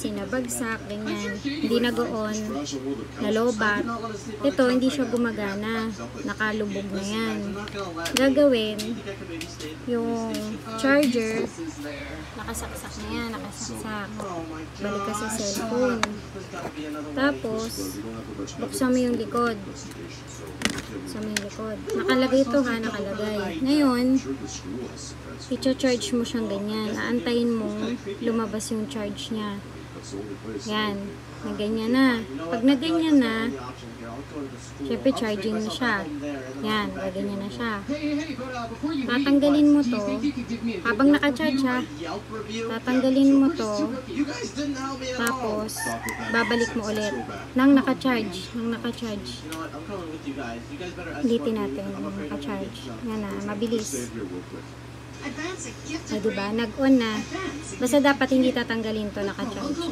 sinabagsak, ganyan, hindi nag-on, nalobat. Ito, hindi siya gumagana, nakalubog na yan. Gagawin, yung charger, nakasaksak na yan, nakasaksak. Balik ka sa cellphone. Tapos, buksan mo yung likod. Buksan mo yung likod. Nakalagay ito ha, nakalagay. Ngayon, i-charge mo siyang ganyan. Aantayin mo, lumabas yung charge niya. Yan, naganyan na. Pag naganyan na, syempre charging na siya. Yan, naganyan na siya. Tatanggalin mo to, habang naka-charge ha, tatanggalin mo to, tapos babalik mo ulit nang naka-charge, ulitin natin nang naka-charge. Yan na, mabilis. Ay, diba? Nag-on na. Basta dapat hindi tatanggalin to, naka-charge.